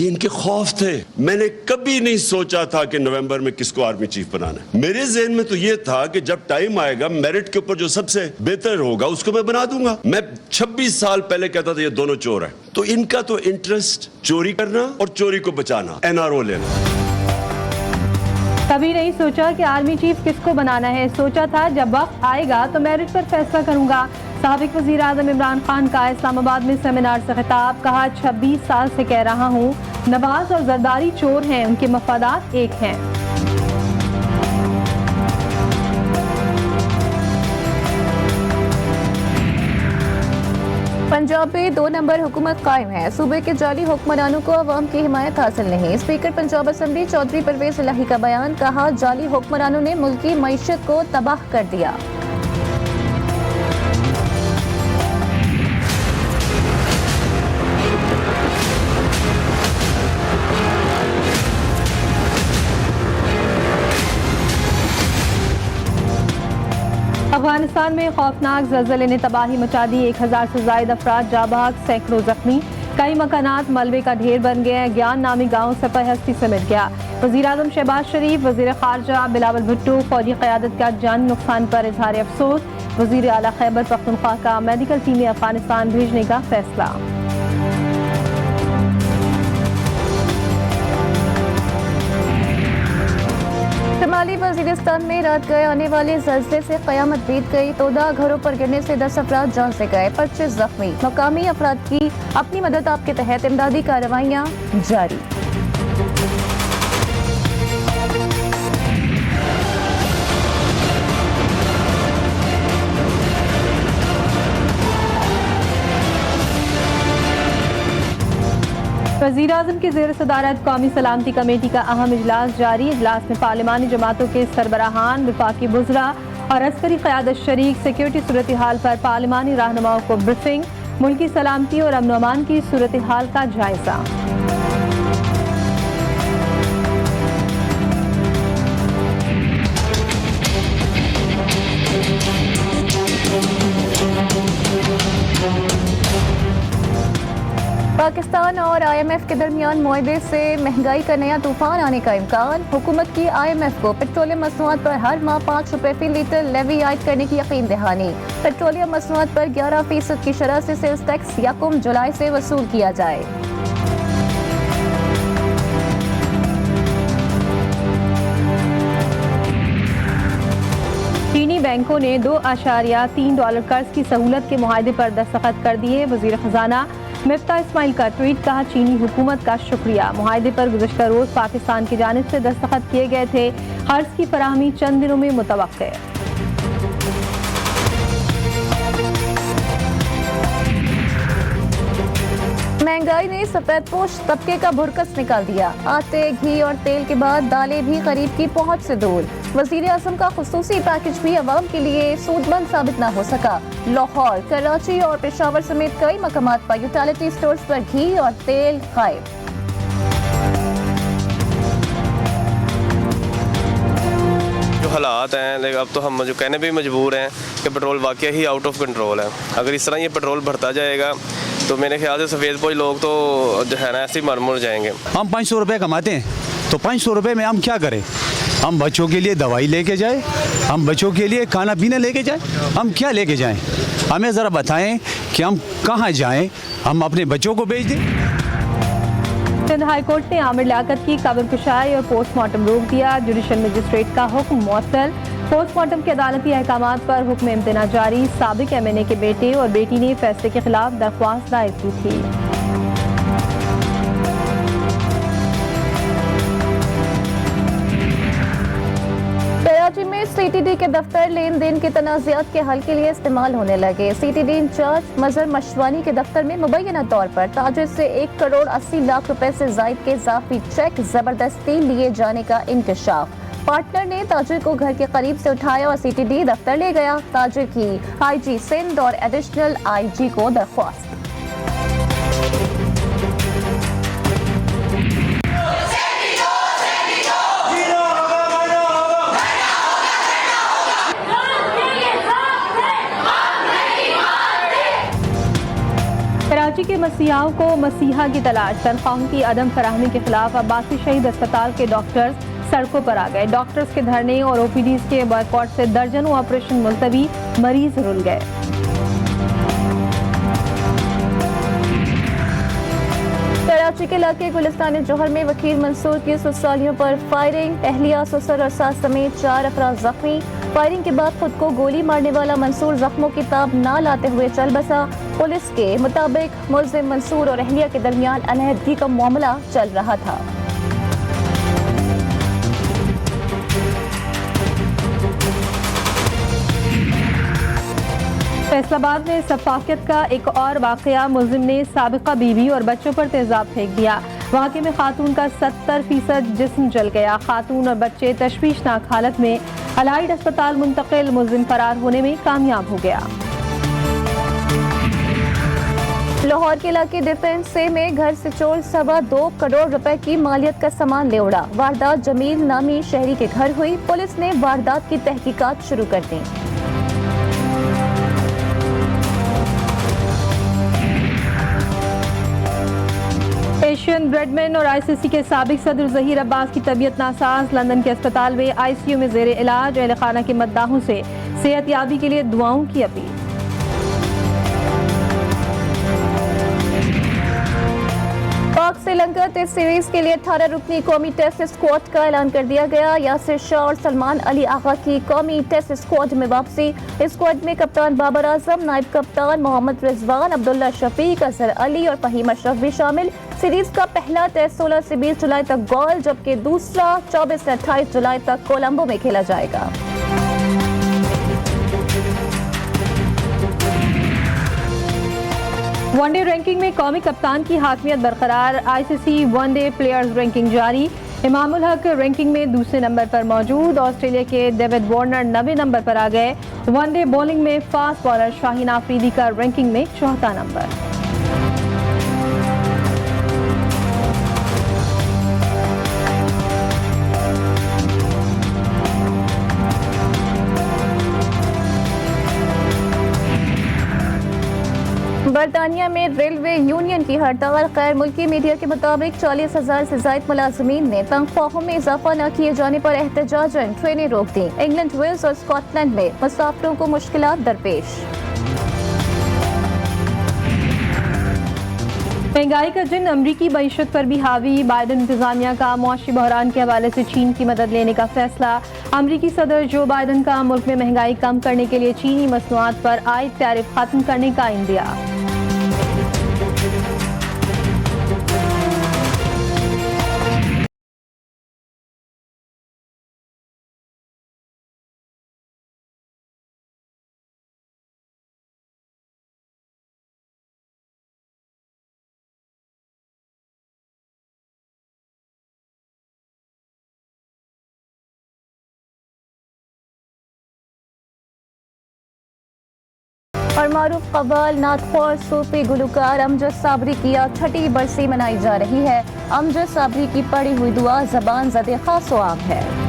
ये इनके खौफ थे। मैंने कभी नहीं सोचा था कि नवंबर में किसको आर्मी चीफ बनाना है। मेरे ज़हन में तो ये था कि जब टाइम आएगा मेरिट के ऊपर जो सबसे बेहतर होगा उसको मैं बना दूंगा। मैं 26 साल पहले कहता था ये दोनों चोर हैं। तो इनका तो इंटरेस्ट चोरी करना और चोरी को बचाना, एनआरओ लेना। कभी नहीं सोचा कि आर्मी चीफ किसको बनाना है। सोचा था जब वक्त आएगा तो मेरिट पर फैसला करूंगा। साबिक वज़ीर आज़म इमरान खान का इस्लामाबाद में सेमिनार से खिताब। कहा 26 साल से कह रहा हूँ नवाज और जरदारी चोर हैं, उनके मफादात एक हैं। पंजाब में 2 नंबर हुकूमत कायम है। सूबे के जाली हुक्मरानों को अवाम की हिमायत हासिल नहीं। स्पीकर पंजाब असम्बली चौधरी परवेज इलाही का बयान। कहा जाली हुक्मरानों ने मुल्क की मईशत को तबाह कर दिया। अफगानिस्तान में खौफनाक ज़लज़ले ने तबाही मचा दी। 1000 से ज़ायद अफराद जाबाग, सैकड़ों जख्मी। कई मकानात मलबे का ढेर बन गए। ज्ञान नामी गाँव सपहस्ती समेट गया। वज़ीर आज़म शहबाज शरीफ, वज़ीर ख़ारजा बिलावल भुट्टो फौजी क़यादत का जान नुकसान पर इजहार अफसोस। वज़ीर आला खैबर पख्तूनख्वा का मेडिकल टीमें अफगानिस्तान भेजने का फैसला। शुमाली वज़ीरिस्तान में रात गए आने वाले ज़लज़ले से क़यामत बीत गई। 14 घरों पर गिरने से 10 अफराद जान से गए, 25 जख्मी। मकामी अफराद की अपनी मदद आप के तहत इमदादी कार्रवाइयाँ जारी। वज़ीर आज़म की ज़ेर सदारत कौमी सलामती कमेटी का अहम इजलास जारी। इजलास में पार्लिमानी जमातों के सरबराहान, विफाकी बुज़रा और अस्करी क़यादत शरीक। सिक्योरिटी सूरत हाल पर पार्लिमानी रहनुमाओं को ब्रीफिंग। मुल्की सलामती और अमन अमान की सूरत हाल का जायजा। पाकिस्तान और IMF के दरमियान मुआहदे से महंगाई का नया तूफान आने का इम्कान। हुकूमत की IMF को पेट्रोलियम मसनूआत पर हर माह 5 रुपए फी लीटर लेवी आयद करने की यकीन दहानी। पेट्रोलियम मसनूआत पर 11% की शरह से सेल्स टैक्स 1 जुलाई से वसूल किया जाए। चीनी बैंकों ने $2.3 कर्ज की सहूलत के मुआहदे पर दस्तखत कर दिए। वज़ीर खजाना मिफ्ता इस्माइल का ट्वीट। कहा चीनी हुकूमत का शुक्रिया। मुआहदे पर गुज़श्ता रोज पाकिस्तान की जानिब से दस्तखत किए गए थे। कर्ज की फराहमी चंद दिनों में मुतवक्किल है। महंगाई ने सफेदपोश तबके का भुरकस निकाल दिया। आटे, घी और तेल के बाद दालें भी गरीब की पहुंच से दूर। वज़ीर आज़म का खुसूसी पैकेज भी अवाम के लिए सूदमंद साबित न हो सका। लाहौर, कराची और पेशावर समेत कई मकामात पर यूटिलिटी स्टोर्स पर घी और तेल गायब। जो हालात हैं, लेकिन अब तो हम जो कहने भी मजबूर हैं कि पेट्रोल वाकई ही आउट ऑफ कंट्रोल है। अगर इस तरह ये पेट्रोल बढ़ता जाएगा तो मेरे ख्याल से सफ़ेदपोश लोग तो जो है ना ऐसे ही मर जाएंगे। हम 500 रुपये कमाते हैं तो 500 रुपये में हम क्या करें? हम बच्चों के लिए दवाई लेके जाएं, हम बच्चों के लिए खाना पीना लेके जाएं, हम क्या लेके जाएं? हमें ज़रा बताएं कि हम कहाँ जाएं, हम अपने बच्चों को भेज दें। सिंध हाई कोर्ट ने आमिर लियाकत की कब्र कुशाई और पोस्टमार्टम रोक दिया। जुडिशल मजिस्ट्रेट का हुक्म मुअत्तल। पोस्टमार्टम के अदालती अहकामात पर हुक्म इम्तना जारी। साबिक MNA के बेटे और बेटी ने फैसले के खिलाफ दरख्वास्त दायर की थी। कराची में CTD के दफ्तर लेन देन के तनाज़ात के हल के लिए इस्तेमाल होने लगे। CTD इंचार्ज मजहर मशवानी के दफ्तर में मुबैना तौर पर ताजिर से 1 करोड़ 80 लाख रुपए से जायद के इजाफी चेक जबरदस्ती लिए जाने का इंकशाफ। पार्टनर ने ताजिर को घर के करीब से उठाया और CTD दफ्तर ले गया। ताजिर की IG सिंध और एडिशनल IG को दरख्वास्त। कराची के मसीहाओं को मसीहा की तलाश, तनख्वाहों की अदम फराहमी के खिलाफ अब्बासी शहीद अस्पताल के डॉक्टर्स सड़कों पर आ गए। डॉक्टर्स के धरने और ओपीडीज के बॉयकॉट से दर्जनों ऑपरेशन मुलतवी, मरीज रुल गए। कराची के इलाके गुलिस्तान जौहर में वकील मंसूर की ससुरालियों पर फायरिंग, अहलिया, ससुर और सास समेत 4 अफराद जख्मी। फायरिंग के बाद खुद को गोली मारने वाला मंसूर जख्मों की ताब ना लाते हुए चल बसा। पुलिस के मुताबिक मुल्जिम मंसूर और अहलिया के दरमियान अलहदगी का मामला चल रहा था। फैसलाबाद में सफाकियत का एक और वाकया, मुल्जिम ने साबिका बीवी और बच्चों पर तेजाब फेंक दिया। वाक़े में खातून का 70% जिस्म जल गया। खातून और बच्चे तशवीशनाक हालत में अलाइड अस्पताल मुंतकिल, मुल्जिम फरार होने में कामयाब हो गया। लाहौर के इलाके डिफेंस से में घर से चोर 2.25 करोड़ रुपए की मालियत का सामान ले उड़ा। वारदात जमील नामी शहरी के घर हुई। पुलिस ने वारदात की तहकीकात शुरू कर दी। एशियन ब्रेडमैन और आईसीसी के साबिक सदर ज़हीर अब्बास की तबीयत नासाज, लंदन के अस्पताल में आईसीयू में ज़ेरे इलाज। अहल खाना के मद्दाहों से सेहतयाबी के लिए दुआओं की अपील। पाक श्रीलंका टेस्ट सीरीज के लिए 18 रुकनी कौमी टेस्ट स्क्वाड का ऐलान कर दिया गया। यासिर शाह और सलमान अली आगा की कौमी टेस्ट स्क्वाड में वापसी। स्क्वाड में कप्तान बाबर आजम, नायब कप्तान मोहम्मद रिजवान, अब्दुल्ला शफीक, अजहर अली और फहीम अशरफ भी शामिल। सीरीज का पहला टेस्ट 16 से 20 जुलाई तक गोल, जबकि दूसरा 24 से 28 जुलाई तक कोलंबो में खेला जाएगा। वनडे रैंकिंग में कौमी कप्तान की हाकमियत बरकरार। आईसीसी वनडे प्लेयर्स रैंकिंग जारी। इमामुल हक रैंकिंग में दूसरे नंबर पर मौजूद। ऑस्ट्रेलिया के डेविड वार्नर 90 नंबर पर आ गए। वनडे बॉलिंग में फास्ट बॉलर शाहीन आफरीदी का रैंकिंग में 4था नंबर। बरतानिया में रेलवे यूनियन की हड़ताल। गैर मुल्की मीडिया के मुताबिक 40,000 से ज्यादा मुलाजमीन ने तनख्वाहों में इजाफा न किए जाने पर एहतजाजन ट्रेनें रोक दी। इंग्लैंड, वेल्स और स्कॉटलैंड में मुसाफिरों को मुश्किलात दरपेश। महंगाई का जिन अमरीकी मईशत पर भी हावी। बाइडन इंतजामिया का मुआशी बहरान के हवाले से चीन की मदद लेने का फैसला। अमरीकी सदर जो बाइडन का मुल्क में महंगाई कम करने के लिए चीनी मसनूआत पर आयद टैरिफ खत्म करने का इंदिया। और मारूफ कव्वाल, नातखोर, सूफी गुलकार अमजद साबरी की आज 6ठी बरसी मनाई जा रही है। अमजद साबरी की पढ़ी हुई दुआ ज़बान ज़दे खास आम है।